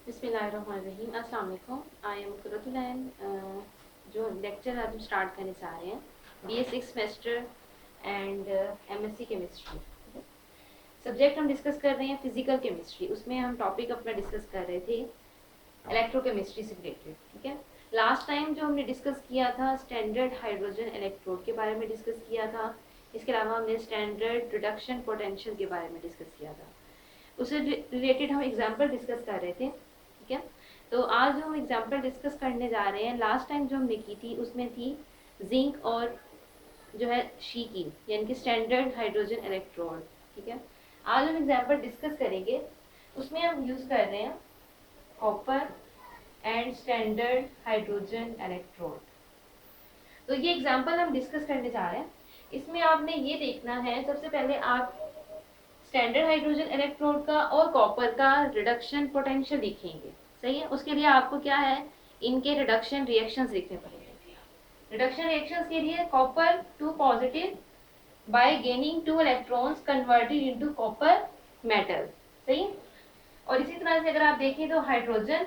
बिस्मिल्लाहिर्रहमानिर्रहीम। अस्सलाम वालेकुम। I am Qurratulain. जो लेक्चर आज हम स्टार्ट करने जा रहे हैं BA 6 semester and MSc chemistry. Subject हम डिस्कस कर रहे हैं फिजिकल केमिस्ट्री। उसमें हम टॉपिक अपना डिस्कस कर रहे थे इलेक्ट्रोकेमिस्ट्री से रिलेटेड। ठीक है, लास्ट टाइम जो हमने डिस्कस किया था स्टैंडर्ड हाइड्रोजन इलेक्ट्रोड के बारे में डिस्कस किया था। इसके अलावा हमने स्टैंडर्ड रिडक्शन पोटेंशियल के बारे में डिस्कस किया था। उससे रिलेटेड हम एग्जाम्पल डिस्कस कर रहे थे। ठीक है, तो आज जो हम एग्जाम्पल डिस्कस करने जा रहे हैं, लास्ट टाइम जो हमने की थी उसमें थी जिंक और जो है शी की, यानी कि स्टैंडर्ड हाइड्रोजन इलेक्ट्रोड। ठीक है, आज हम एग्जाम्पल डिस्कस करेंगे। उसमें हम यूज कर रहे हैं copper and standard hydrogen electrode. तो ये एग्जाम्पल हम डिस्कस करने जा रहे हैं। इसमें आपने ये देखना है, सबसे पहले आप स्टैंडर्ड हाइड्रोजन इलेक्ट्रोड का और कॉपर का रिडक्शन पोटेंशियल लिखेंगे। सही है, उसके लिए आपको क्या है, इनके रिडक्शन रिएक्शंस लिखने पड़ेंगे। रिडक्शन रिएक्शंस के लिए copper 2 positive bye gaining 2 electrons converted into copper metal. सही है, और इसी तरह से अगर आप देखें तो hydrogen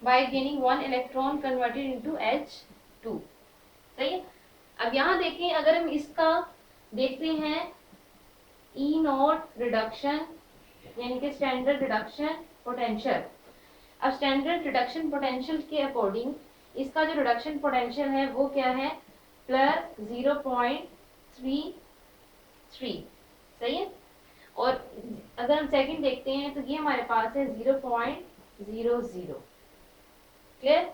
bye gaining 1 electron converted into H2। सही है, अब यहाँ देखें, अगर हम इसका देखते हैं E नॉट रिडक्शन यानी कि स्टैंडर्ड रिडक्शन पोटेंशियल। अब स्टैंडर्ड रिडक्शन पोटेंशियल के अकॉर्डिंग इसका जो रिडक्शन पोटेंशियल है वो क्या है, प्लस 0.33। सही है, और अगर हम सेकंड देखते हैं तो ये हमारे पास है 0.00। क्लियर।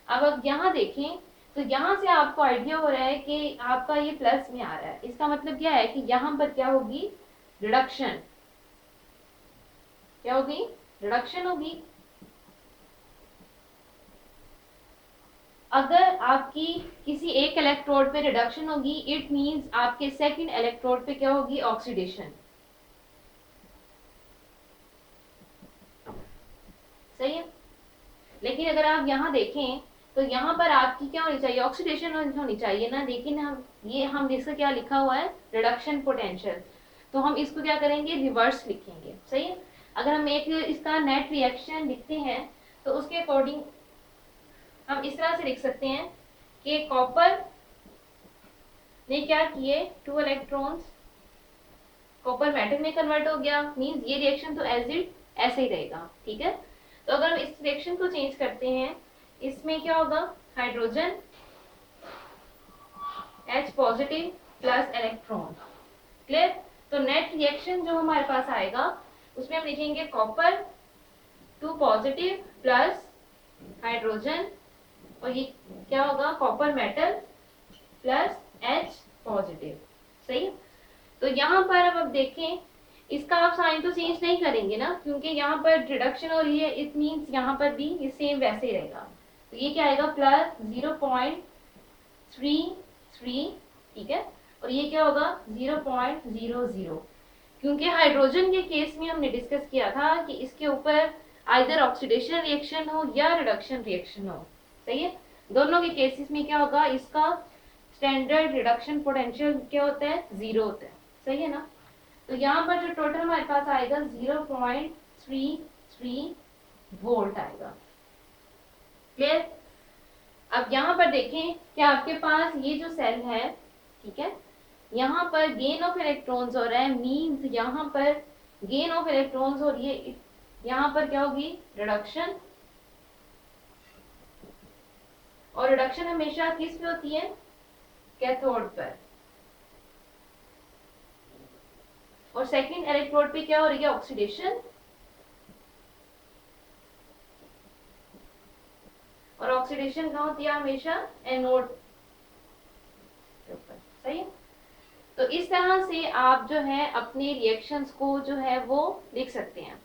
अब यहाँ देखें तो यहाँ से आपको आइडिया हो रहा है कि आपका ये प्लस में आ रहा है। इसका मतलब क्या है कि यहाँ पर क्या होगी, रिडक्शन। क्या होगी, रिडक्शन होगी। अगर आपकी किसी एक इलेक्ट्रोड पे रिडक्शन होगी, इट मींस आपके सेकंड इलेक्ट्रोड पे क्या होगी, ऑक्सीडेशन। सही है, लेकिन अगर आप यहाँ देखें तो यहाँ पर आपकी क्या होनी चाहिए, ऑक्सीडेशन होनी चाहिए ना। लेकिन हम इसका क्या लिखा हुआ है, रिडक्शन पोटेंशियल। तो हम इसको क्या करेंगे, रिवर्स लिखेंगे। सही है, अगर हम एक इसका नेट रिएक्शन लिखते हैं तो उसके अकॉर्डिंग हम इस तरह से लिख सकते हैं कि कॉपर ने क्या किए, 2 इलेक्ट्रॉन्स कॉपर मेटल में कन्वर्ट हो गया, मींस ये रिएक्शन तो एज इट ऐसे ही रहेगा। ठीक है, तो अगर हम इस रिएक्शन को चेंज करते हैं, इसमें क्या होगा, hydrogen H positive plus electron. Clear. तो नेट रिएक्शन जो हमारे पास आएगा उसमें हम लिखेंगे कॉपर 2 पॉजिटिव प्लस हाइड्रोजन, और ये क्या होगा, copper metal plus H positive. सही, तो यहाँ पर अब देखें, इसका आप साइन तो चेंज नहीं करेंगे ना, क्योंकि यहाँ पर रिडक्शन हो रही है, इट मींस यहाँ पर भी ये सेम वैसे ही रहेगा। तो ये क्या आएगा, प्लस 0.33। ठीक है, और ये क्या होगा, 0.00। क्योंकि हाइड्रोजन के केस में हमने डिस्कस किया था कि इसके ऊपर आइदर ऑक्सीडेशन रिएक्शन हो या रिडक्शन रिएक्शन हो। सही है, दोनों के केसेस में क्या होगा, इसका स्टैंडर्ड रिडक्शन पोटेंशियल क्या होता है, 0 होता है। सही है ना, तो यहाँ पर जो टोटल हमारे पास आएगा 0.33 वोल्ट आएगा। क्लियर। अब यहाँ पर देखें कि आपके पास ये जो सेल है, ठीक है, यहाँ पर गेन ऑफ इलेक्ट्रॉन्स हो रहा है, मींस यहाँ पर गेन ऑफ इलेक्ट्रॉन्स हो रही है, यहाँ पर क्या होगी, रिडक्शन। और रिडक्शन हमेशा किस पे होती है, कैथोड पर। और सेकंड इलेक्ट्रोड पे क्या हो रही है, ऑक्सीडेशन। और ऑक्सीडेशन कहाँ होती है, हमेशा एनोड के ऊपर। सही है, तो इस तरह से आप जो है अपने रिएक्शंस को जो है वो लिख सकते हैं।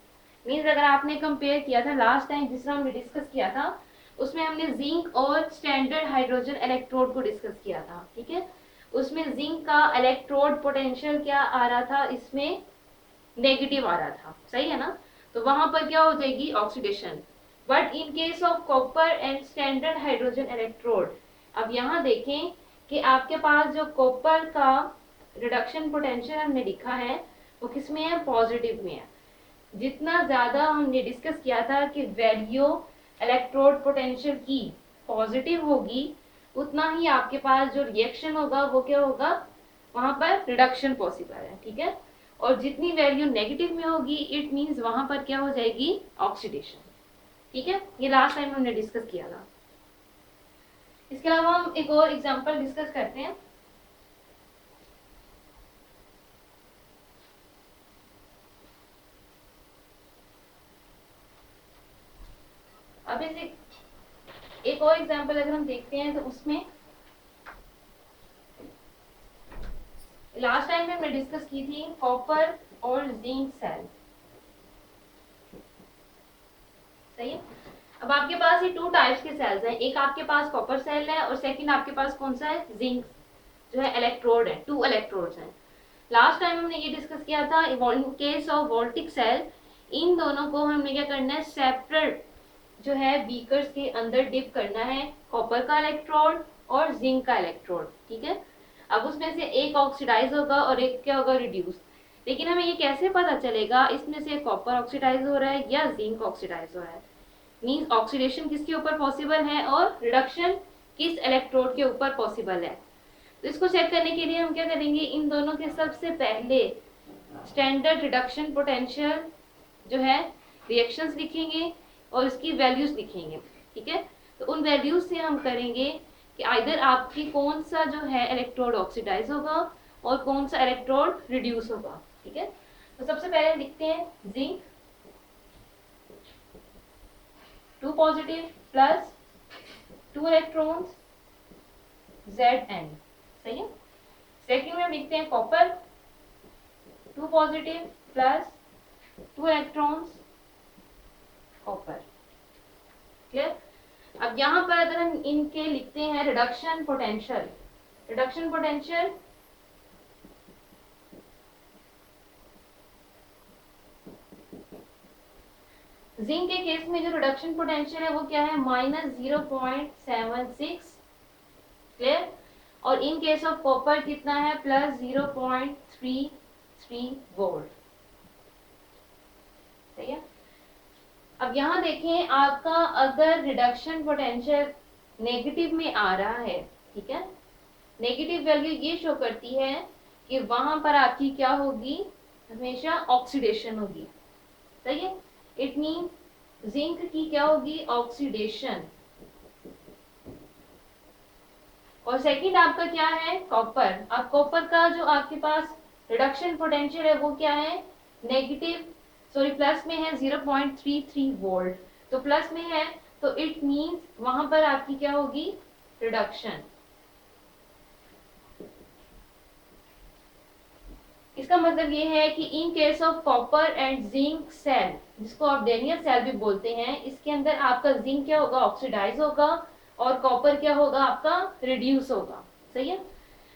मींस अगर आपने कंपेयर किया था लास्ट टाइम जिस तरह हमने डिस्कस किया था, उसमें हमने जिंक और स्टैंडर्ड हाइड्रोजन इलेक्ट्रोड को डिस्कस किया था। ठीक है, उसमें जिंक का इलेक्ट्रोड पोटेंशियल क्या आ रहा था, इसमें नेगेटिव आ रहा था। सही है ना, तो वहां पर क्या हो जाएगी, oxidation. But in case of copper and standard hydrogen electrode, अब यहाँ देखें कि आपके पास जो कॉपर का रिडक्शन पोटेंशियल हमने लिखा है वो किस में है, पॉजिटिव में है। जितना ज़्यादा हमने डिस्कस किया था कि वैल्यू इलेक्ट्रोड पोटेंशियल की पॉजिटिव होगी, उतना ही आपके पास जो रिएक्शन होगा वो क्या होगा, वहां पर रिडक्शन पॉसिबल है, ठीक है। और जितनी वैल्यू नेगेटिव में होगी इट मींस वहां पर क्या हो जाएगी, ऑक्सीडेशन, ठीक है। ये लास्ट टाइम हमने डिस्कस किया था। इसके अलावा हम एक और एग्जांपल डिस्कस करते हैं। अब इसे एक और एग्जांपल अगर हम देखते हैं तो उसमें लास्ट टाइम में हमने डिस्कस की थी कॉपर और जिंक सेल, सही है। अब आपके पास ये टू टाइप्स के सेल्स हैं, एक आपके पास कॉपर सेल है और सेकंड आपके पास कौन सा है, जिंक जो है इलेक्ट्रोड है, टू इलेक्ट्रोड्स हैं। लास्ट टाइम हमने ये डिस्कस किया था in case of voltaic cell, इन दोनों को हमने क्या करना है, सेपरेट जो है बीकर्स के अंदर डिप करना है, कॉपर का इलेक्ट्रोड और जिंक का इलेक्ट्रोड, ठीक है। अब उसमें से एक ऑक्सीडाइज होगा और एक क्या होगा, रिड्यूस। लेकिन हमें ये कैसे पता चलेगा इसमें से कॉपर ऑक्सीडाइज हो रहा है या जिंक ऑक्सीडाइज हो रहा है, मींस ऑक्सीडेशन किसके ऊपर पॉसिबल है और रिडक्शन किस इलेक्ट्रोड के ऊपर पॉसिबल है। तो इसको चेक करने के लिए हम क्या करेंगे, इन दोनों के सबसे पहले स्टैंडर्ड रिडक्शन पोटेंशियल जो है रिएक्शंस लिखेंगे और उसकी वैल्यूज लिखेंगे, ठीक है। तो उन वैल्यूज से हम करेंगे कि आइदर आपकी कौन सा जो है इलेक्ट्रोड ऑक्सीडाइज होगा और कौन सा इलेक्ट्रोड रिड्यूस होगा, ठीक है। तो सबसे पहले लिखते हैं zinc 2 positive plus 2 electrons Zn, सही है। सेकंड में लिखते हैं copper 2 positive plus 2 electrons copper, clear. अब यहाँ पर अगर हम इनके लिखते हैं reduction potential, reduction potential zinc के केस में जो रिडक्शन पोटेंशियल है वो क्या है, -0.76, क्लियर। और इन केस ऑफ कॉपर कितना है, +0.33 वोल्ट, सही है। अब यहाँ देखें आपका अगर रिडक्शन पोटेंशियल नेगेटिव में आ रहा है, ठीक है, नेगेटिव वैल्यू ये शो करती है कि वहां पर आपकी क्या होगी, हमेशा ऑक्सीडेशन होगी, सही है। इट मीन जिंक की क्या होगी, ऑक्सीडेशन। और सेकंड आपका क्या है, कॉपर। अब कॉपर का जो आपके पास रिडक्शन पोटेंशियल है वो क्या है, नेगेटिव, सॉरी प्लस में है 0.33 वोल्ट, तो प्लस में है तो इट मींस वहां पर आपकी क्या होगी, रिडक्शन। इसका मतलब ये है कि in case of copper and zinc cell, जिसको आप डेनियल सेल भी बोलते हैं, इसके अंदर आपका जिंक क्या होगा, ऑक्सीडाइज होगा और कॉपर क्या होगा, आपका रिड्यूस होगा, सही है।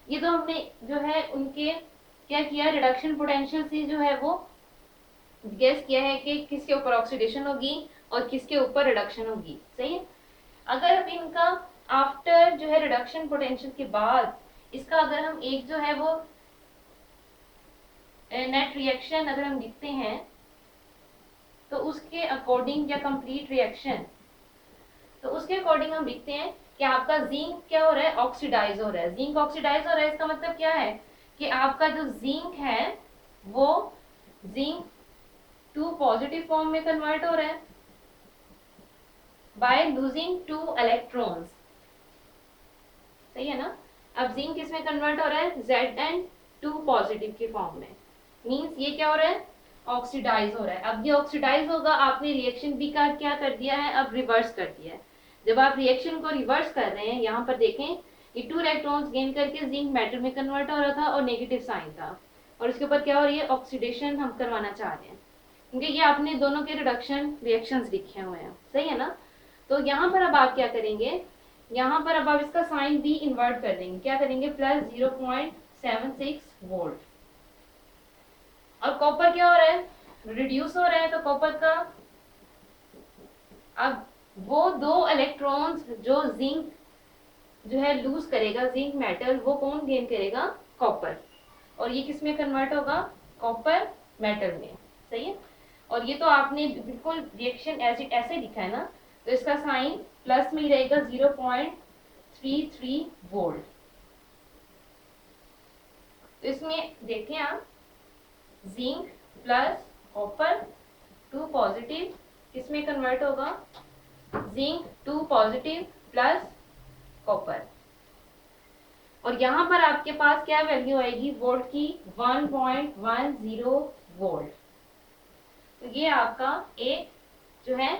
ये तो हमने जो है उनके क्या किया, रिडक्शन पोटेंशियल से जो है वो गेस किया है कि किसके ऊपर ऑक्सीडेशन होगी और किसके ऊपर रिडक्शन होगी, सही है। अगर हम इनका आफ्टर जो है रिडक्शन पोटेंशियल के बाद इसका अगर हम एक जो है वो नेट रिएक्शन अगर हम लिखते हैं तो उसके अकॉर्डिंग या कंप्लीट रिएक्शन, तो उसके अकॉर्डिंग हम लिखते हैं कि आपका जिंक क्या हो रहा है, ऑक्सीडाइज हो रहा है। जिंक ऑक्सीडाइज हो रहा है इसका मतलब क्या है कि आपका जो जिंक है वो जिंक 2 पॉजिटिव फॉर्म में कन्वर्ट हो रहा है बाय लूजिंग 2 इलेक्ट्रॉन्स, सही है ना। अब जिंक किसमें कन्वर्ट हो रहा है, Zn2 पॉजिटिव के फॉर्म में, मींस ये क्या हो रहा है, ऑक्सीडाइज हो रहा है। अब ये ऑक्सीडाइज होगा, आपने रिएक्शन भी का क्या कर दिया है, अब रिवर्स कर दिया है। जब आप रिएक्शन को रिवर्स कर रहे हैं, यहाँ पर देखें ये 2 इलेक्ट्रॉन्स गेन करके जिंक मेटल में कन्वर्ट हो रहा था और नेगेटिव साइन था, और उसके ऊपर क्या हो रही है, ऑक्सीडेशन हम करवाना चाह रहे हैं, क्योंकि ये आपने दोनों के रिडक्शन रिएक्शंस लिखे हुए हैं, सही है ना। तो यहाँ पर अब आप क्या करेंगे, यहाँ पर अब आप इसका साइन भी इन्वर्ट कर देंगे, क्या करेंगे, +0.76 वोल्ट। और कॉपर क्या हो रहा है, रिड्यूस हो रहा है, तो कॉपर का अब वो 2 इलेक्ट्रॉन्स जो जिंक जो है लूज करेगा, जिंक मेटल, वो कौन गेन करेगा, कॉपर, और ये किस में कन्वर्ट होगा, कॉपर मेटल में, सही है। और ये तो आपने बिल्कुल रिएक्शन ऐसे लिखा है ना, तो इसका साइन प्लस में ही रहेगा 0.33 वोल्ट। तो इसमें देखें आप, जिंक प्लस कॉपर 2 पॉजिटिव, किसमें कन्वर्ट होगा, जिंक 2 पॉजिटिव प्लस कॉपर, और यहाँ पर आपके पास क्या वैल्यू आएगी वोल्ट की, 1.10 वोल्ट। तो ये आपका एक जो है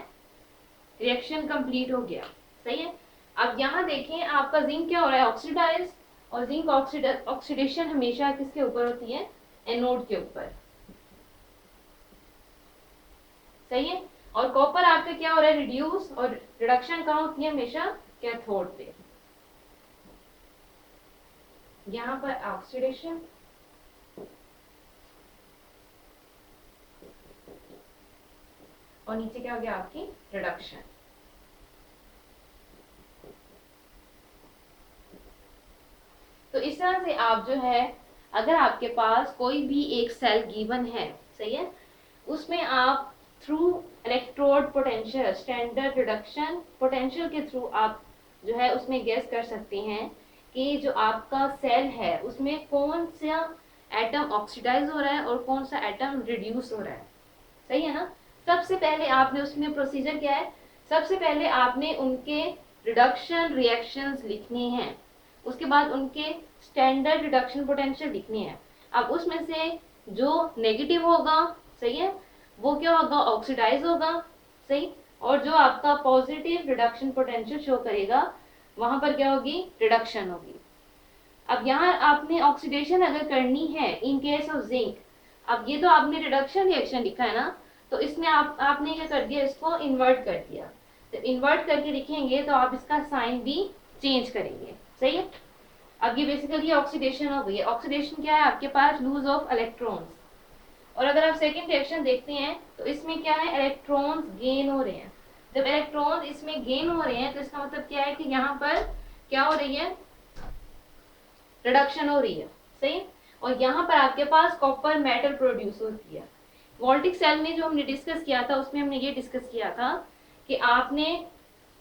रिएक्शन कंप्लीट हो गया, सही है। अब यहाँ देखें आपका जिंक क्या हो रहा है, ऑक्सीडाइज, और जिंक ऑक्सीडेशन हमेशा किसके ऊपर होती है, एनोड के ऊपर, सही है। और कॉपर आपका क्या हो रहा है, रिड्यूस, और रिडक्शन कहाँ होती है, हमेशा कैथोड पे। यहाँ पर ऑक्सीडेशन और नीचे क्या हो गया आपकी रिडक्शन। तो इस तरह से आप जो है, अगर आपके पास कोई भी एक सेल गिवन है, सही है, उसमें आप through electrode potential, standard reduction potential के थ्रू आप जो है उसमें गेस कर सकते हैं कि जो आपका सेल है उसमें कौन सा एटम ऑक्सीडाइज हो रहा है और कौन सा एटम रिड्यूस हो रहा है, सही है ना। सबसे पहले आपने उसमें प्रोसीजर क्या है, सबसे पहले आपने उनके रिडक्शन रिएक्शंस लिखने हैं, उसके बाद उनके स्टैंडर्ड रिडक्शन पोटेंशियल लिखने हैं। अब उसमें से जो नेगेटिव होगा, सही है, वो क्या होगा, ऑक्सीडाइज होगा, सही, और जो आपका पॉजिटिव रिडक्शन पोटेंशियल शो करेगा वहां पर क्या होगी, रिडक्शन होगी। अब यहाँ आपने ऑक्सीडेशन अगर करनी है इन केस ऑफ जिंक, अब ये तो आपने रिडक्शन रिएक्शन लिखा है ना, तो इसमें आपने क्या कर दिया, इसको इन्वर्ट कर दिया। तो इन्वर्ट करके लिखेंगे तो आप इसका साइन भी चेंज करेंगे, सही है। अब ये बेसिकली ऑक्सीडेशन हो गई है। ऑक्सीडेशन क्या है, आपके पास लूज ऑफ इलेक्ट्रॉन्स, और अगर आप सेकंड रिएक्शन देखते हैं तो इसमें क्या है, इलेक्ट्रॉन्स गेन हो रहे हैं। जब इलेक्ट्रॉन्स इसमें गेन हो रहे हैं तो इसका मतलब क्या है कि यहाँ पर क्या हो रही है, रिडक्शन हो रही है, सही। और यहाँ पर आपके पास कॉपर मेटल प्रोड्यूस होती है। वोल्टिक सेल में जो हमने डिस्कस किया था उसमें हमने ये डिस्कस किया था कि आपने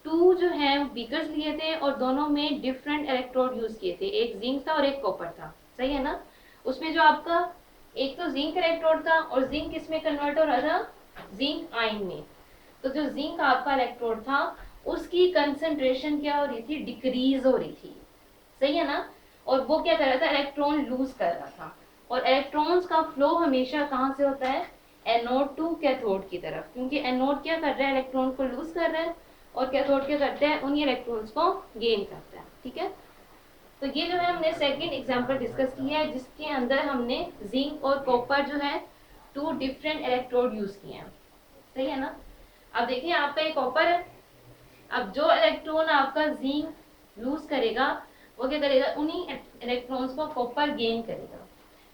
2 जो है बीकर्स लिए थे और दोनों में डिफरेंट इलेक्ट्रोड यूज किए थे, एक जिंक था और एक कॉपर था, सही है ना। उसमें जो आपका एक तो जिंक इलेक्ट्रोड था और जिंक किसमें कन्वर्ट हो रहा था, जिंक आयन में। तो जो जिंक आपका इलेक्ट्रोड था उसकी कंसंट्रेशन क्या हो रही थी, डिक्रीज हो रही थी, सही है ना। और वो क्या कर रहा था, इलेक्ट्रॉन लूज कर रहा था, और इलेक्ट्रॉन्स का फ्लो हमेशा कहाँ से होता है, एनोड टू कैथोड की तरफ, क्योंकि एनोड क्या कर रहा है, इलेक्ट्रॉन को लूज कर रहा है, और कैथोड क्या करता है, उन्हीं इलेक्ट्रॉन्स को गेन करता है, ठीक है। तो ये जो है हमने सेकंड एग्जांपल डिस्कस किया है जिसके अंदर हमने जिंक और कॉपर जो है 2 डिफरेंट इलेक्ट्रोड यूज किए हैं, सही है ना। अब देखिए आपका ये कॉपर है, अब जो इलेक्ट्रॉन आपका जिंक लूज करेगा वो क्या करेगा, उन्हीं इलेक्ट्रॉन्स को कॉपर गेन करेगा,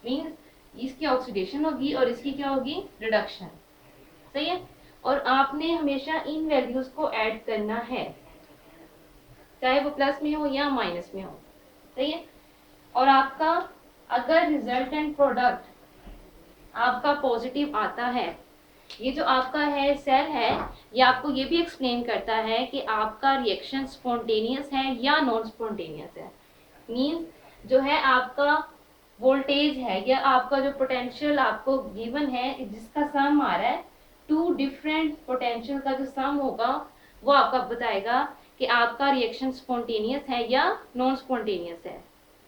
मींस इसकी ऑक्सीडेशन होगी और इसकी क्या होगी, रिडक्शन, सही है। और आपने हमेशा इन वैल्यूज को ऐड करना है, चाहे वो प्लस में हो या माइनस में हो, सही है। और आपका अगर रिजल्टेंट प्रोडक्ट आपका पॉजिटिव आता है, ये जो आपका है सेल है, ये आपको ये भी एक्सप्लेन करता है कि आपका रिएक्शन स्पॉन्टेनियस है या नॉन स्पॉन्टेनियस है। मींस जो है आपका वोल्टेज है या आपका जो पोटेंशियल आपको गिवन है जिसका सम आ रहा है, 2 डिफरेंट पोटेंशियल का जो सम होगा वो आपका बताएगा कि आपका रिएक्शन स्पॉन्टेनियस है या नॉन स्पॉन्टेनियस है,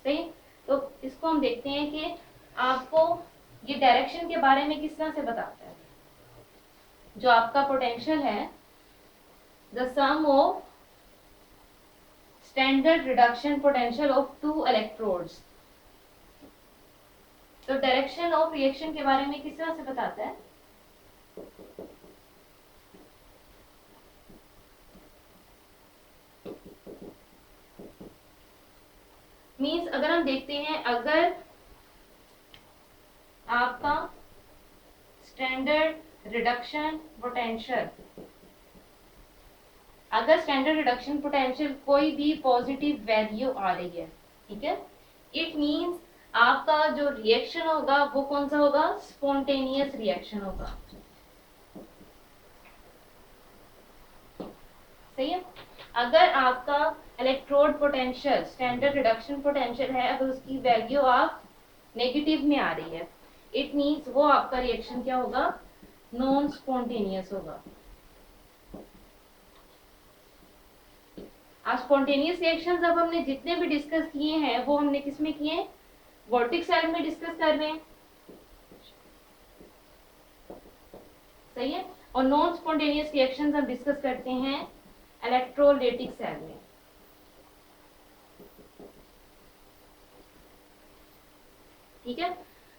सही। तो इसको हम देखते हैं कि आपको ये डायरेक्शन के बारे में किस तरह से बताता है। जो आपका पोटेंशियल है, the sum of standard reduction potential of 2 electrodes, तो डायरेक्शन ऑफ रिएक्शन के बारे में किस तरह से बताता है, मींस अगर हम देखते हैं, अगर आपका स्टैंडर्ड रिडक्शन पोटेंशियल, अगर स्टैंडर्ड रिडक्शन पोटेंशियल कोई भी पॉजिटिव वैल्यू आ रही है, ठीक है, इट मींस आपका जो रिएक्शन होगा वो कौन सा होगा, स्पॉन्टेनियस रिएक्शन होगा। सही है। अगर आपका electrode potential standard reduction potential है, अगर उसकी वैल्यू आप नेगेटिव में आ रही है, इट मीन्स वो आपका रिएक्शन क्या होगा, नॉन स्पॉन्टेनियस होगा। आज स्पॉन्टेनियस रिएक्शंस अब हमने जितने भी डिस्कस किए हैं वो हमने किस में किए, वोल्टिक सेल में डिस्कस कर रहे हैं, सही है। और नॉन स्पॉन्टेनियस रिएक्शंस हम डिस्कस करते हैं इलेक्ट्रोलाइटिक सेल में। ठीक है,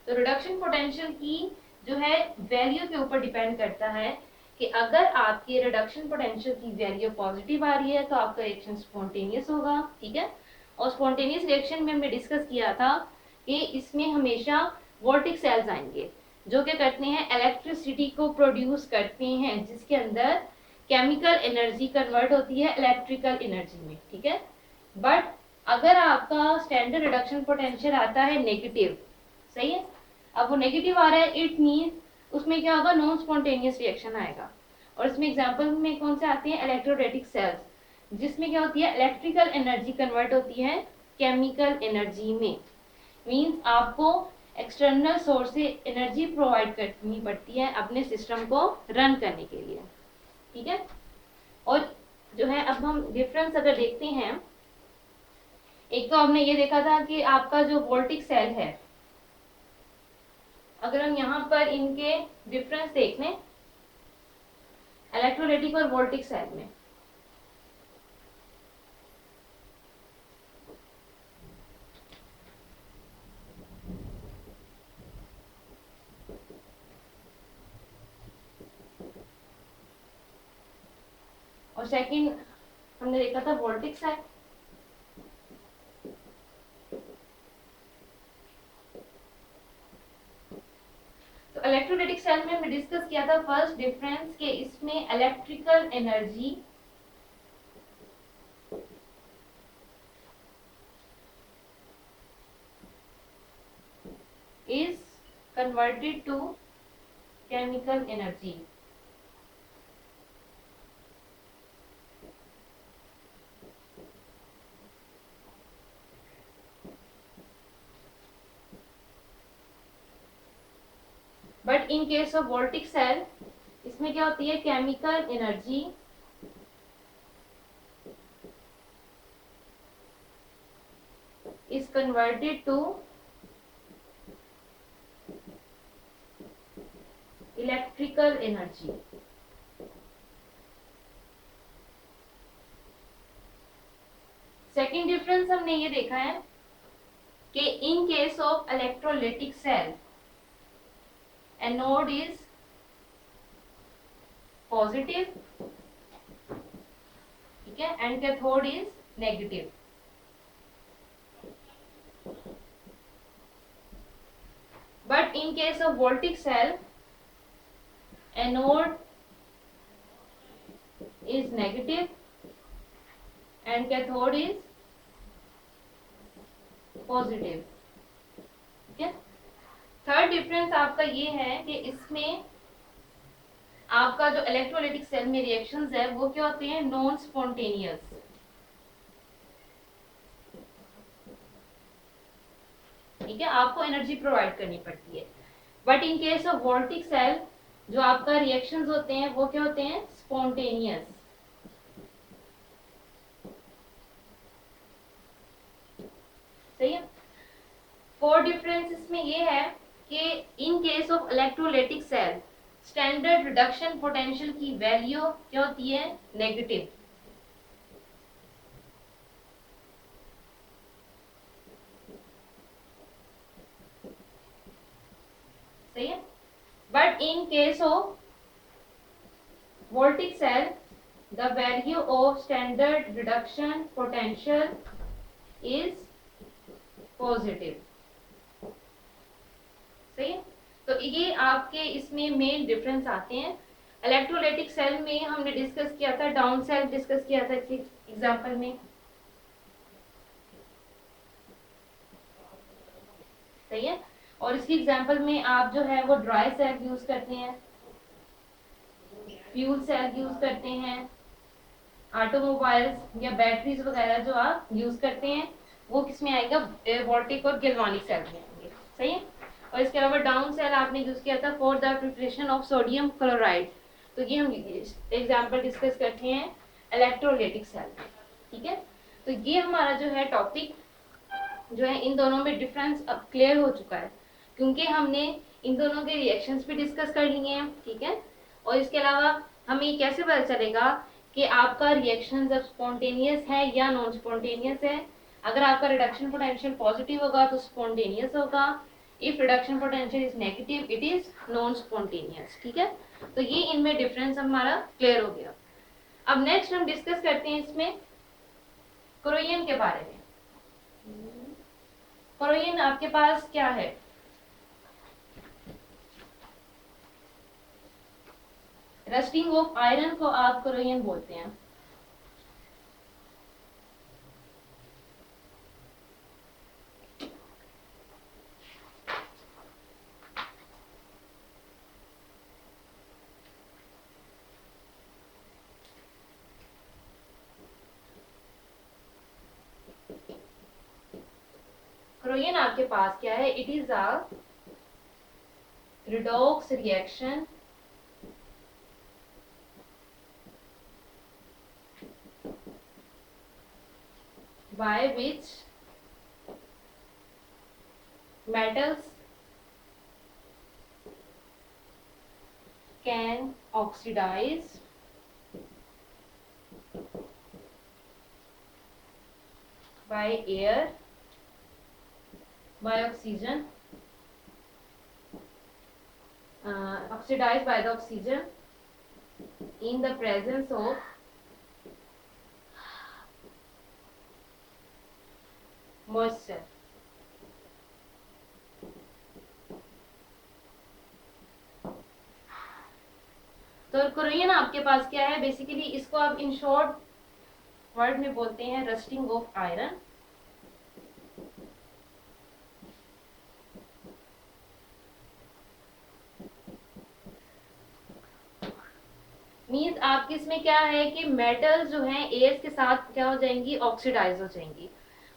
तो रिडक्शन पोटेंशियल की जो है वैल्यू के ऊपर डिपेंड करता है कि अगर आपकी रिडक्शन पोटेंशियल की वैल्यू पॉजिटिव आ रही है तो आपका रिएक्शन स्पॉन्टेनियस होगा। ठीक है, और स्पॉन्टेनियस रिएक्शन में हमने डिस्कस किया था कि इसमें हमेशा वोल्टिक सेल्स आएंगे जो क्या करते हैं, इलेक्ट्रिसिटी को प्रोड्यूस करते हैं, जिसके अंदर केमिकल एनर्जी कन्वर्ट होती है इलेक्ट्रिकल एनर्जी में। ठीक है, बट अगर आपका स्टैंडर्ड रिडक्शन पोटेंशियल आता है नेगेटिव, सही है, अब वो नेगेटिव आ रहा है, इट मीन्स उसमें क्या होगा, नॉन स्पॉन्टेनियस रिएक्शन आएगा। और इसमें एग्जांपल में कौन से आते हैं, इलेक्ट्रोलाइटिक सेल्स, जिसमें क्या होती है, इलेक्ट्रिकल एनर्जी कन्वर्ट होती है केमिकल एनर्जी में। मीन्स आपको एक्सटर्नल सोर्स से एनर्जी प्रोवाइड करनी पड़ती है अपने सिस्टम को रन करने के लिए। ठीक है, और जो है अब हम डिफरेंस अगर देखते हैं, एक तो हमने ये देखा था कि आपका जो वोल्टिक सेल है, अगर हम यहाँ पर इनके डिफरेंस देख लें इलेक्ट्रोलाइटिक और वोल्टिक सेल में, और सेकंड हमने देखा था वोल्टिक सेल। तो इलेक्ट्रोलाइटिक सेल में हमने डिस्कस किया था फर्स्ट डिफरेंस के इसमें electrical energy is converted to chemical energy. But in case of voltaic cell, इसमें क्या होती है, chemical energy is converted to electrical energy. Second difference हमने ये देखा है कि in case of electrolytic cell anode is positive, ठीक है, and cathode is negative. But in case of voltaic cell anode is negative and cathode is positive। ठीक है, third difference आपका ये है कि इसमें आपका जो इलेक्ट्रोलाइटिक सेल में रिएक्शंस है वो क्या होते हैं, नॉन स्पॉन्टेनियस। ठीक है, आपको एनर्जी प्रोवाइड करनी पड़ती है। But in case of voltaic cell जो आपका रिएक्शंस होते हैं वो क्या होते हैं, स्पॉन्टेनियस। सही है। फोर डिफरेंस इसमें ये है कि in case of electrolytic cell standard reduction potential की वैल्यू क्या होती है, नेगेटिव। सही है। But in case of voltaic cell, the value of standard reduction potential is positive। सही है, तो ये आपके इसमें मेन डिफरेंस आते हैं। इलेक्ट्रोलाइटिक सेल में हमने डिस्कस किया था, डाउन सेल डिस्कस किया था इसके एग्जांपल में। सही है, और इसकी एग्जांपल में आप जो है वो ड्राई सेल यूज करते हैं, फ्यूल सेल यूज करते हैं, ऑटोमोबाइल्स या बैटरीज वगैरह जो आप यूज करते हैं वो किस में आएगा, वोल्टिक और गैल्वानिक सेल में आएंगे, सही है। और इसके अलावा डाउन सेल आपने यूज किया था for the preparation of sodium chloride, तो ये हम एग्जांपल डिस्कस करते हैं इलेक्ट्रोलाइटिक सेल, ठीक है। तो ये हमारा जो है टॉपिक जो है इन दोनों में डिफरेंस अब क्लियर हो चुका है, क्योंकि हमने इन दोनों के रिएक्शंस भी डिस्कस कर लिए हैं, ठीक है। और इसके अलावा हमें कैसे पता चलेगा कि आपका रिएक्शन जब स्पॉन्टेनियस है या नॉन स्पॉन्टेनियस है। अगर आपका रिडक्शन पोटेंशियल पॉजिटिव होगा तो स्पॉन्टेनियस होगा, if reduction potential is negative it is non spontaneous, ठीक है। तो ये इनमें डिफरेंस हमारा क्लियर हो गया। अब नेक्स्ट हम डिस्कस करते हैं इसमें कोरोजन के बारे में। कोरोजन आपके पास क्या है, रस्टिंग ऑफ आयरन को आप कोरोजन बोलते हैं। कोरोजन आपके पास क्या है, it is a redox reaction by which metals can oxidize by air, by oxygen, oxidized by the oxygen in the presence of moisture. तो कोरोजन आपके पास क्या है, बेसिकली इसको आप इन शॉर्ट वर्ड में बोलते हैं रस्टिंग ऑफ आयरन। मीन्स आपके इसमें क्या है कि मेटल्स जो हैं एयर के साथ क्या हो जाएंगी, ऑक्सीडाइज हो जाएंगी।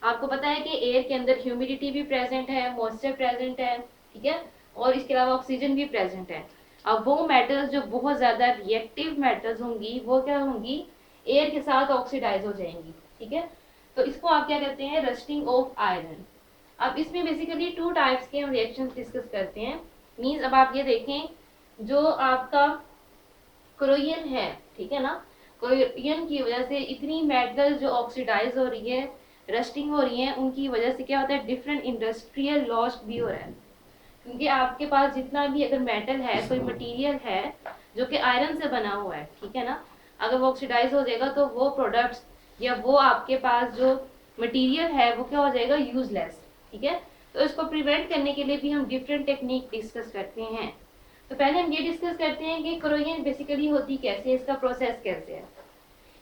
आपको पता है कि एयर के अंदर ह्यूमिडिटी भी प्रेजेंट है, मॉइस्चर प्रेजेंट है, ठीक है, और इसके अलावा ऑक्सीजन भी प्रेजेंट है। अब वो मेटल्स जो बहुत ज्यादा रिएक्टिव मेटल्स होंगी वो क्या होंगी, एयर के साथ ऑक्सीडाइज हो जाएंगी, ठीक है। तो इसको आप क्या कहते हैं, रस्टिंग ऑफ आयरन। अब इसमें बेसिकली टू टाइप्स के हम रिएक्शन डिस्कस करते हैं। मीन्स अब आप ये देखें, जो आपका कोरोजन है, ठीक है ना, कोरोजन की वजह से इतनी मेटल जो ऑक्सीडाइज हो रही है, रस्टिंग हो रही है, उनकी वजह से क्या होता है, डिफरेंट इंडस्ट्रियल लॉस भी हो रहा है। क्योंकि आपके पास जितना भी अगर मेटल है, कोई मटेरियल है जो कि आयरन से बना हुआ है, ठीक है ना, अगर वो ऑक्सीडाइज हो जाएगा तो वो प्रोडक्ट्स या वो आपके पास जो मटेरियल है वो क्या हो जाएगा, यूजलेस, ठीक है। तो इसको प्रिवेंट करने के लिए भी हम डिफरेंट टेक्निक डिस्कस करते हैं। तो पहले हम ये डिस्कस करते हैं कि कोरोजन बेसिकली होती कैसे है, इसका प्रोसेस कैसे है।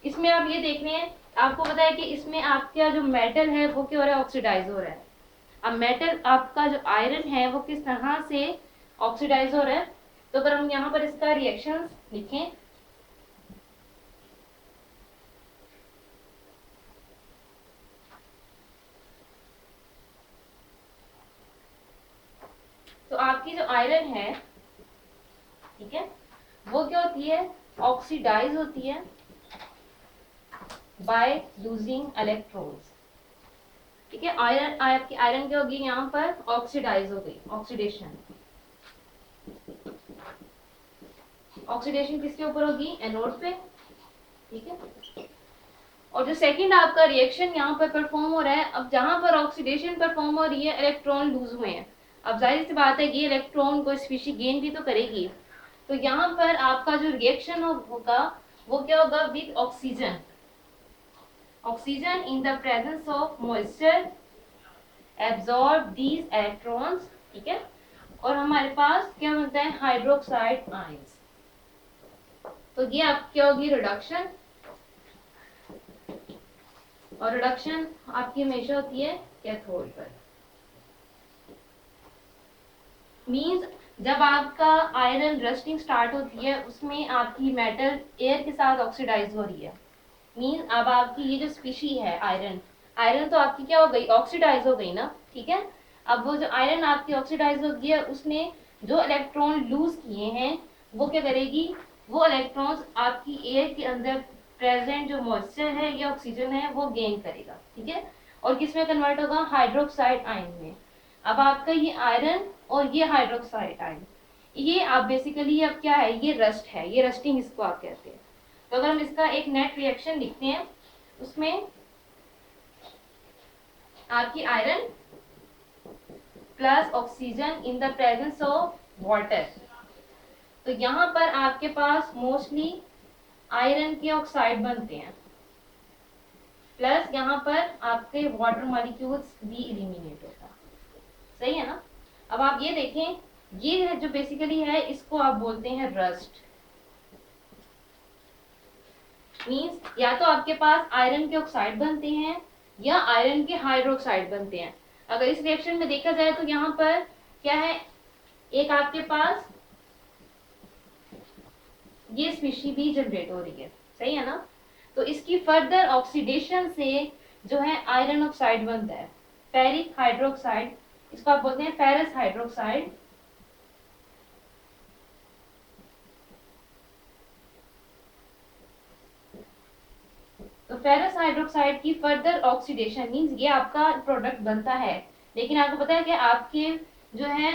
इसमें आप ये देख रहे हैं, आपको पता है कि इसमें आपका जो मेटल है वो क्या हो रहा है, ऑक्सीडाइज हो रहा है। अब मेटल आपका जो आयरन है वो किस तरह से ऑक्सीडाइज हो रहा है, तो अगर हम यहाँ पर इसका रिएक्शंस लिखें, तो आपकी जो आयरन है, ठीक है, वो क्या होती है, ऑक्सीडाइज होती है बाय लूजिंग इलेक्ट्रॉन्स, ठीक है। आयरन आपकी आयरन क्या होगी, यहाँ पर ऑक्सीडाइज हो गई, ऑक्सीडेशन। ऑक्सीडेशन किसके ऊपर होगी, एनोड पे, ठीक है। और जो सेकंड आपका रिएक्शन यहाँ पर परफॉर्म हो रहा है, अब जहां पर ऑक्सीडेशन परफॉर्म हो रही है, इलेक्ट्रॉन लूज हुए हैं। अब जाहिर सी बात है, ये इलेक्ट्रॉन को स्पीशीज गेन भी तो करेगी। तो यहाँ पर आपका जो रिएक्शन होगा वो क्या होगा, with oxygen. Oxygen in the presence of moisture absorb these electrons, ठीक है। और हमारे पास क्या बनता है, हाइड्रोक्साइड आयंस। तो ये आप क्या होगी, रिडक्शन। और रिडक्शन आपकी हमेशा होती है कैथोड पर। मींस जब आपका आयरन रस्टिंग स्टार्ट होती है, उसमें आपकी मेटल एयर के साथ ऑक्सीडाइज हो रही है, मीन अब आपकी ये जो स्पीशी है आयरन, आयरन तो आपकी क्या हो गई, ऑक्सीडाइज हो गई ना, ठीक है। अब वो जो आयरन आपकी ऑक्सीडाइज हो गई है, उसने जो इलेक्ट्रॉन लूज किए हैं वो क्या करेगी, वो इलेक्ट्रॉन्स आपकी एयर के अंदर प्रेजेंट जो मॉइस्चर है या ऑक्सीजन है वो गेन करेगा, ठीक है। और किस में कन्वर्ट होगा, हाइड्रोक्साइड आयन में। अब आपका ये आयरन और ये हाइड्रोक्साइड आयन, ये आप बेसिकली अब क्या है, ये रस्ट है, ये रस्टिंग इसको आप कहते हैं। तो अगर हम इसका एक नेट रिएक्शन लिखते हैं, उसमें आपकी iron plus oxygen in the presence of water, तो यहाँ पर आपके पास मोस्टली आयरन के ऑक्साइड बनते हैं, प्लस यहाँ पर आपके वाटर मॉलिक्यूल्स भी एलिमिनेट होता, सही है ना। अब आप ये देखें, ये जो बेसिकली है इसको आप बोलते हैं रस्ट। मींस या तो आपके पास आयरन के ऑक्साइड बनते हैं या आयरन के हाइड्रोक्साइड बनते हैं। अगर इस रिएक्शन में देखा जाए तो यहाँ पर क्या है, एक आपके पास ये स्पीशी भी जनरेट हो रही है, सही है ना। तो इसकी फर्दर ऑक्सीडेशन से जो है आयरन ऑक्साइड बनता है, फेरिक हाइड्रोक्साइड, इसको आप बोलते हैं फेरस हाइड्रोक्साइड। तो फेरस हाइड्रोक्साइड की फर्दर ऑक्सीडेशन मींस ये आपका प्रोडक्ट बनता है, लेकिन आपको पता है कि आपके जो है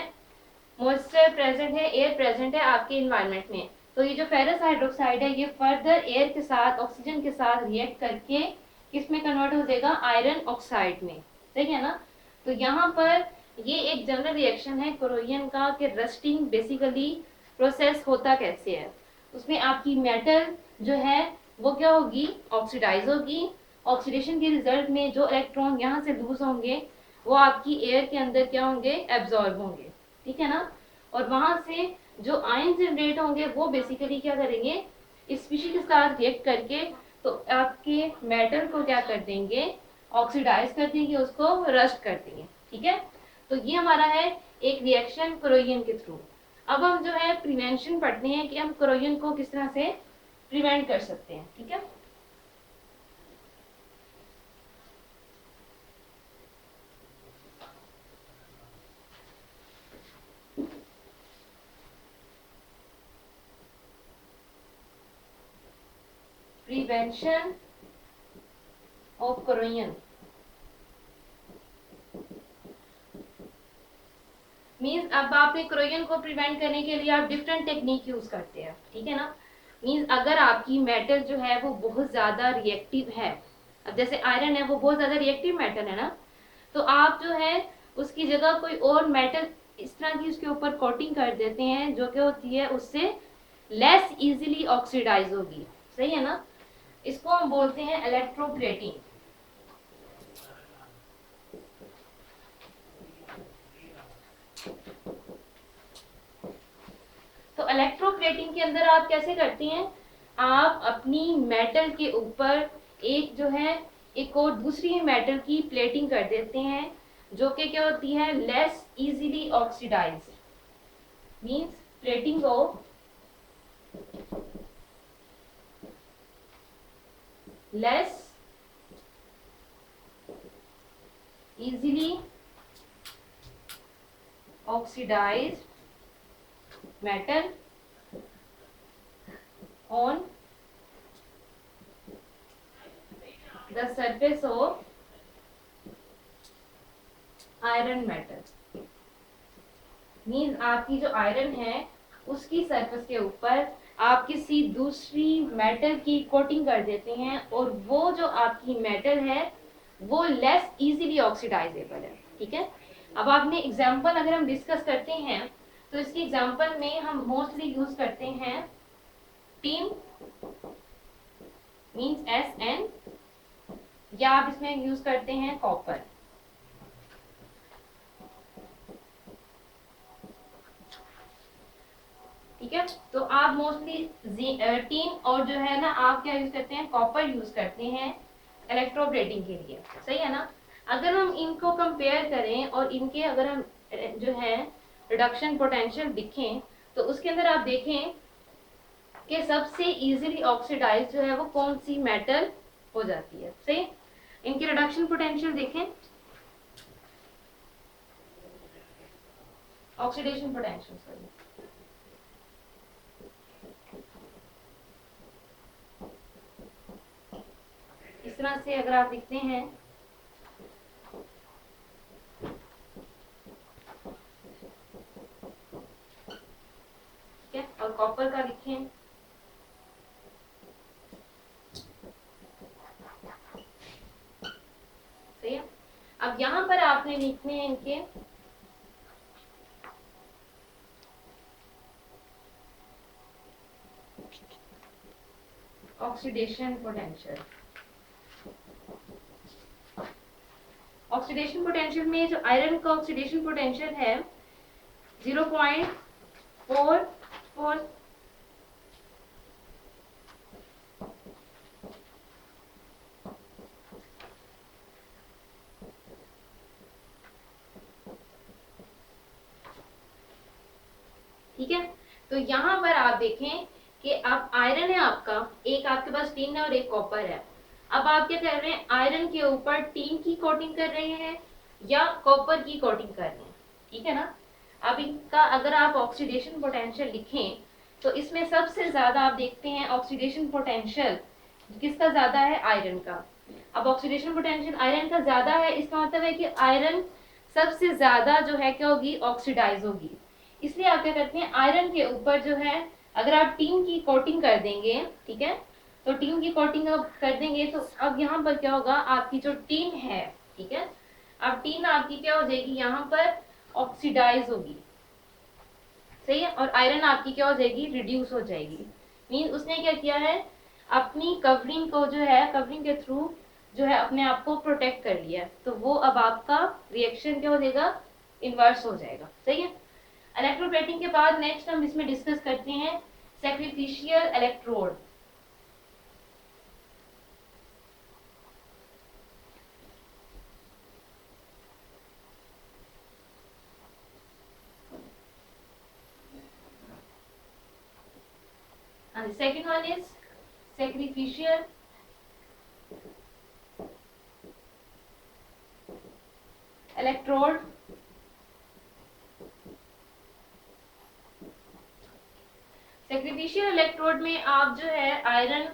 मॉइस्चर प्रेजेंट है, एयर प्रेजेंट है आपके इन्वायरमेंट में, तो ये जो फेरस हाइड्रोक्साइड है ये फर्दर एयर के साथ ऑक्सीजन के साथ रिएक्ट करके किस में कन्वर्ट हो जाएगा, आयरन ऑक्साइड में, सही है ना। तो यहाँ पर ये एक जनरल रिएक्शन है कोरोजन का कि रस्टिंग बेसिकली प्रोसेस होता कैसे है। उसमें आपकी मेटल जो है वो क्या होगी, ऑक्सीडाइज होगी। ऑक्सीडेशन के रिजल्ट में जो इलेक्ट्रॉन यहाँ से लूज होंगे वो आपकी एयर के अंदर क्या होंगे, एब्जॉर्ब होंगे, ठीक है ना। और वहां से जो आयन जनरेट होंगे वो बेसिकली क्या करेंगे, इस स्पीशी के साथ रिएक्ट करके तो आपके मेटल को क्या कर देंगे, ऑक्सीडाइज कर देंगे, उसको रस्ट कर देंगे, ठीक है। तो ये हमारा है एक रिएक्शन कोरोजन के थ्रू। अब हम जो है प्रिवेंशन पढ़ते हैं कि हम कोरोजन को किस तरह से प्रिवेंट कर सकते हैं, ठीक है। प्रिवेंशन ऑफ कोरोजन मीन्स अब आपने कोरोजन को प्रिवेंट करने के लिए आप डिफरेंट टेक्निक यूज करते हैं, ठीक है ना। मीन्स अगर आपकी मेटल जो है वो बहुत ज्यादा रिएक्टिव है, अब जैसे आयरन है वो बहुत ज्यादा रिएक्टिव मेटल है ना, तो आप जो है उसकी जगह कोई और मेटल इस तरह की उसके ऊपर कोटिंग कर देते हैं जो क्या होती है उससे लेस इजीली ऑक्सीडाइज होगी, सही है ना। इसको हम बोलते हैं इलेक्ट्रोप्लेटिंग। तो इलेक्ट्रोप्लेटिंग के अंदर आप कैसे करते हैं, आप अपनी मेटल के ऊपर एक जो है एक और दूसरी मेटल की प्लेटिंग कर देते हैं जो कि क्या होती है, less easily oxidize. Means plating of less easily oxidized metal on the surface of iron metal। Means आपकी जो आयरन है उसकी सरफेस के ऊपर आप किसी दूसरी मेटल की कोटिंग कर देते हैं और वो जो आपकी मेटल है वो लेस इजीली ऑक्सीडाइजेबल है, ठीक है। अब आपने एग्जांपल अगर हम डिस्कस करते हैं तो इसकी एग्जांपल में हम मोस्टली यूज करते हैं टिन मींस SN, या आप इसमें यूज करते हैं कॉपर। ठीक है, तो आप मोस्टली टिन और जो है ना आप क्या यूज करते हैं, कॉपर यूज करते हैं इलेक्ट्रोप्लेटिंग के लिए, सही है ना। अगर हम इनको कंपेयर करें और इनके अगर हम जो है रिडक्शन पोटेंशियल दिखें तो उसके अंदर आप देखें कि सबसे इजीली ऑक्सीडाइज जो है वो कौन सी मेटल हो जाती है। सही। इनकी रिडक्शन पोटेंशियल देखें, ऑक्सीडेशन पोटेंशियल सॉरी, इस तरह से अगर आप लिखते हैं ठीक है, और कॉपर का लिखें सही है। अब यहाँ पर आपने लिखने हैं इनके ऑक्सीडेशन पोटेंशियल। ऑक्सीडेशन पोटेंशियल में जो आयरन का ऑक्सीडेशन पोटेंशियल है 0.44, ठीक है। तो यहाँ पर आप देखें कि अब आयरन है आपका, एक आपके पास टीन है और एक कॉपर है। अब आप क्या कर रहे हैं, आयरन के ऊपर टीन की कोटिंग कर रहे हैं या कॉपर की कोटिंग कर रहे हैं, ठीक है ना। अब इनका अगर आप ऑक्सीडेशन पोटेंशियल लिखें तो इसमें सबसे ज्यादा आप देखते हैं ऑक्सीडेशन पोटेंशियल किसका ज्यादा है, आयरन का। अब ऑक्सीडेशन पोटेंशियल आयरन का ज्यादा है, इसका मतलब है कि आयरन सबसे ज्यादा जो है क्या होगी, ऑक्सीडाइज होगी। इसलिए आप क्या करते हैं, आयरन के ऊपर जो है अगर आप टीन की कोटिंग कर देंगे, ठीक है, तो टीन की कोटिंग अब कर देंगे तो अब यहाँ पर क्या होगा, आपकी जो टीन है, ठीक है, अब टीन आपकी क्या हो जाएगी, यहाँ पर ऑक्सीडाइज होगी, सही है, और आयरन आपकी क्या हो जाएगी, रिड्यूस हो जाएगी। मीन उसने क्या किया है, अपनी कवरिंग को जो है, कवरिंग के थ्रू जो है अपने आप को प्रोटेक्ट कर लिया, तो वो अब आपका रिएक्शन क्या हो जाएगा, इन्वर्स हो जाएगा, सही है। इलेक्ट्रोप्लेटिंग के बाद नेक्स्ट हम इसमें डिस्कस करते हैं sacrificial electrode. and the second one is sacrificial electrode। Sacrificial electrode में आप जो है आयरन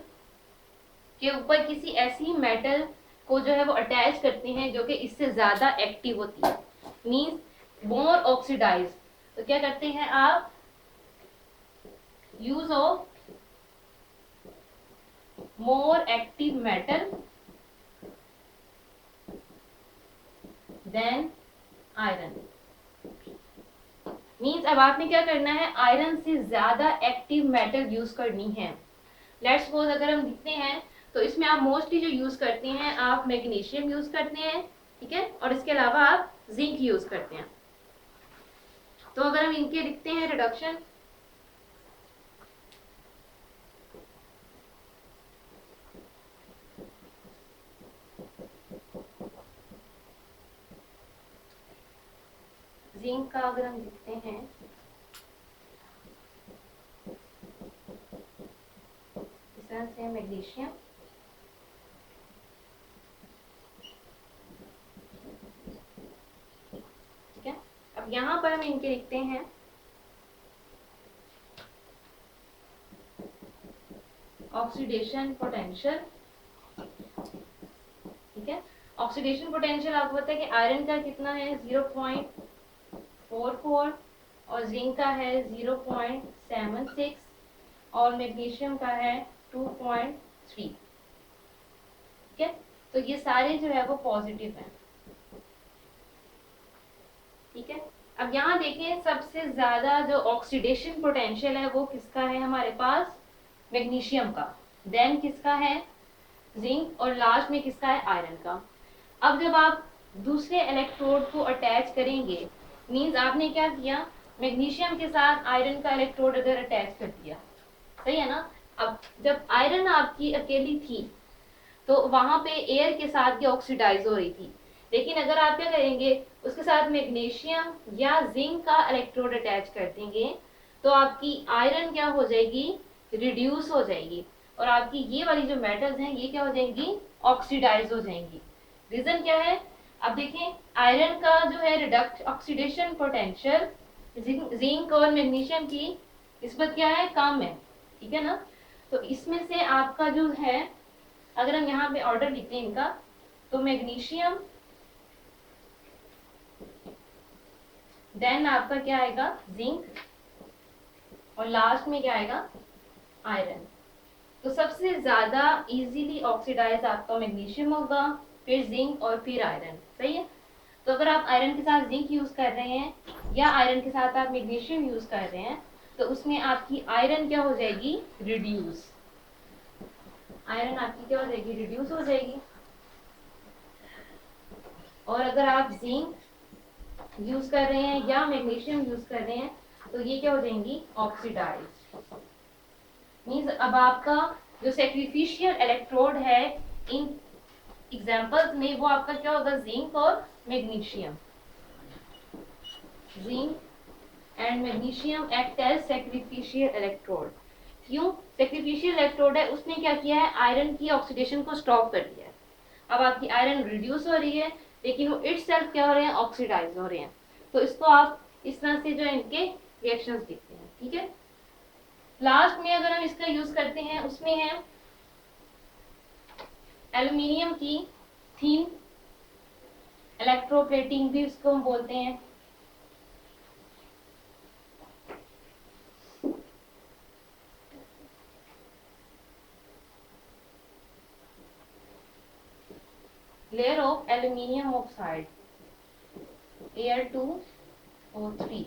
के ऊपर किसी ऐसी मेटल को जो है वो अटैच करते हैं जो कि इससे ज्यादा एक्टिव होती है, मींस मोर ऑक्सीडाइज। तो क्या करते हैं आप, use of more active metal than iron। Means अब आपने क्या करना है, आयरन से ज्यादा एक्टिव मेटल यूज करनी है। लेट्स सपोज अगर हम देखते हैं तो इसमें आप मोस्टली जो यूज करते हैं आप मैग्नीशियम यूज करते हैं, ठीक है, और इसके अलावा आप जिंक यूज करते हैं। तो अगर हम इनके लिखते हैं रिडक्शन, जिंक का अगर हम लिखते हैं इस तरह से मैग्नीशियम, ठीक है। अब यहाँ पर हम इनके लिखते हैं ऑक्सीडेशन पोटेंशियल, ठीक है। ऑक्सीडेशन पोटेंशियल आपको पता है कि आयरन का कितना है 0.44 और जिंक का है 0.76 और मैग्नीशियम का है 2.3, ठीक है। तो ये सारे जो है वो पॉजिटिव हैं, ठीक है। अब यहाँ देखें सबसे ज्यादा जो ऑक्सीडेशन पोटेंशियल है वो किसका है हमारे पास, मैग्नीशियम का, देन किसका है, जिंक, और लास्ट में किसका है, आयरन का। अब जब आप दूसरे इलेक्ट्रोड को अटैच करेंगे, मींस आपने क्या किया, मैग्नीशियम के साथ आयरन का इलेक्ट्रोड अगर अटैच कर दिया, सही है ना। अब जब आयरन आपकी अकेली थी तो वहां पे एयर के साथ ये ऑक्सीडाइज हो रही थी, लेकिन अगर आप क्या करेंगे, उसके साथ मैग्नीशियम या जिंक का इलेक्ट्रोड अटैच कर देंगे तो आपकी आयरन क्या हो जाएगी, रिड्यूस हो जाएगी। और आपकी ये वाली जो मेटल्स हैं ये क्या हो जाएंगी, ऑक्सीडाइज हो जाएंगी। रीजन क्या है, अब देखें आयरन का जो है रिडक्ट ऑक्सीडेशन पोटेंशियल जिंक और मैग्नीशियम की निस्बत क्या है, कम है, ठीक है ना। तो इसमें से आपका जो है, अगर हम यहाँ पे ऑर्डर लिखते हैं इनका, तो मैग्नीशियम, देन आपका क्या आएगा, जिंक, और लास्ट में क्या आएगा, आयरन। तो सबसे ज्यादा इजीली ऑक्सीडाइज आपका मैग्नीशियम होगा, फिर जिंक और फिर आयरन, सही है। तो अगर आप आयरन के साथ जिंक यूज कर रहे हैं या आयरन के साथ आप मैग्नीशियम यूज कर रहे हैं, तो उसमें आपकी आयरन क्या हो जाएगी, रिड्यूस। आयरन आपकी क्या हो जाएगी, रिड्यूस हो जाएगी। और अगर आप जिंक यूज कर रहे हैं या मैग्नीशियम यूज कर रहे हैं, तो ये क्या हो जाएंगी, ऑक्सीडाइज। मींस अब आपका जो सैक्रिफिशियल इलेक्ट्रोड है इन एग्जांपल्स में, वो आपका क्या होगा, जिंक और magnesium. Zinc and magnesium act as sacrificial electrode. क्यों सैक्रिफिशियल इलेक्ट्रोड है, उसने क्या किया है, आयरन की ऑक्सीडेशन को स्टॉप कर दिया है। अब आपकी आयरन रिड्यूस हो रही है, लेकिन वो इटसेल्फ क्या हो रहे हैं, ऑक्सीडाइज हो रहे हैं। तो इसको आप इस तरह से जो है इनके रिएक्शंस देखते हैं, ठीक है। लास्ट में अगर हम इसका यूज करते हैं, उसमें है एल्यूमिनियम की थीन इलेक्ट्रोप्लेटिंग भी इसको हम बोलते हैं। Layer of aluminium oxide Al2O3,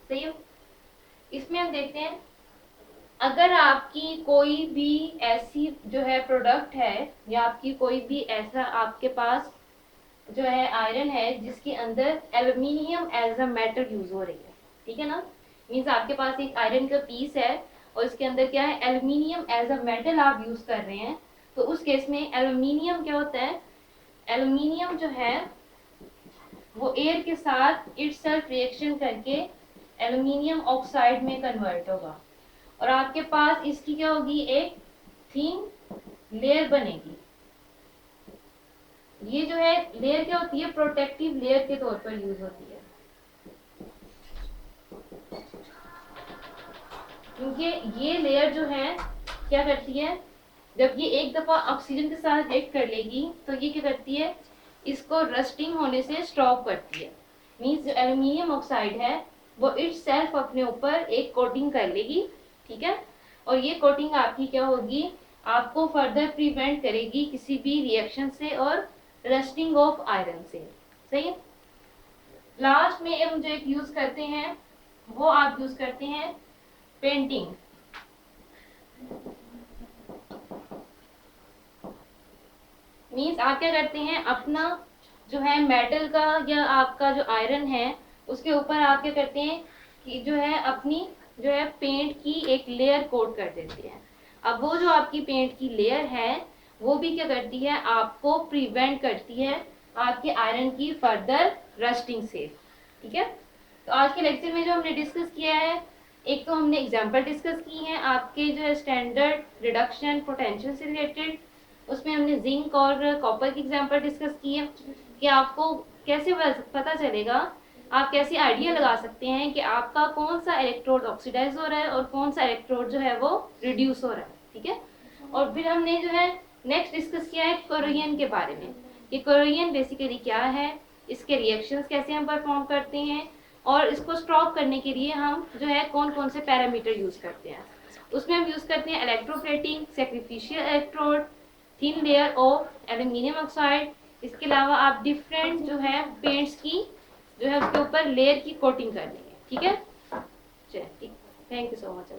सही है। इसमें हम देखते हैं, अगर आपकी कोई भी ऐसी जो है प्रोडक्ट है, या आपकी कोई भी ऐसा आपके पास जो है आयरन है जिसके अंदर aluminium as a metal use हो रही है, ठीक है ना। मींस आपके पास एक आयरन का पीस है और इसके अंदर क्या है, एल्यूमिनियम एज अ मेटल आप यूज कर रहे हैं, तो उस केस में एल्यूमिनियम क्या होता है, एल्यूमिनियम जो है वो एयर के साथ इटसेल्फ रिएक्शन करके एल्यूमिनियम ऑक्साइड में कन्वर्ट होगा, और आपके पास इसकी क्या होगी, एक थिन लेयर बनेगी। ये जो है लेयर क्या होती है, प्रोटेक्टिव लेयर के तौर पर यूज होती है, क्योंकि ये लेयर जो है क्या करती है, जब ये एक दफा ऑक्सीजन के साथ रिएक्ट कर लेगी, तो ये क्या करती है, इसको रस्टिंग होने से स्टॉप करती है। मींस जो एल्यूमिनियम ऑक्साइड है वो इटसेल्फ अपने ऊपर एक कोटिंग कर लेगी, ठीक है। और ये कोटिंग आपकी क्या होगी, आपको फर्दर प्रिवेंट करेगी किसी भी रिएक्शन से और रस्टिंग ऑफ आयरन से, सही है। लास्ट में हम जो एक यूज करते हैं, वो आप यूज करते हैं पेंटिंग। मींस आप क्या करते हैं, अपना जो है मेटल का या आपका जो आयरन है उसके ऊपर आप क्या करते हैं कि जो है अपनी जो है पेंट की एक लेयर कोट कर देते हैं। अब वो जो आपकी पेंट की लेयर है वो भी क्या करती है, आपको प्रिवेंट करती है आपके आयरन की फर्दर रस्टिंग से, ठीक है। तो आज के लेक्चर में जो हमने डिस्कस किया है, एक तो हमने एग्जांपल डिस्कस की है आपके जो है स्टैंडर्ड रिडक्शन पोटेंशियल से रिलेटेड, उसमें हमने जिंक और कॉपर की एग्जांपल डिस्कस की है कि आपको कैसे पता चलेगा, आप कैसे आइडिया लगा सकते हैं कि आपका कौन सा इलेक्ट्रोड ऑक्सीडाइज हो रहा है और कौन सा इलेक्ट्रोड जो है वो रिड्यूस हो रहा है, ठीक है। और फिर हमने जो है नेक्स्ट डिस्कस किया है कोरोजन के बारे में, कि कोरोजन बेसिकली क्या है, इसके रिएक्शंस कैसे हम परफॉर्म करते हैं, और इसको स्टॉप करने के लिए हम जो है कौन कौन से पैरामीटर यूज करते हैं। उसमें हम यूज करते हैं electroplating, sacrificial electrode, thin layer of aluminium oxide. इसके अलावा आप डिफरेंट जो है पेंट्स की जो है उसके ऊपर लेयर की कोटिंग कर लेंगे, ठीक है। चलिए, थैंक यू सो मच।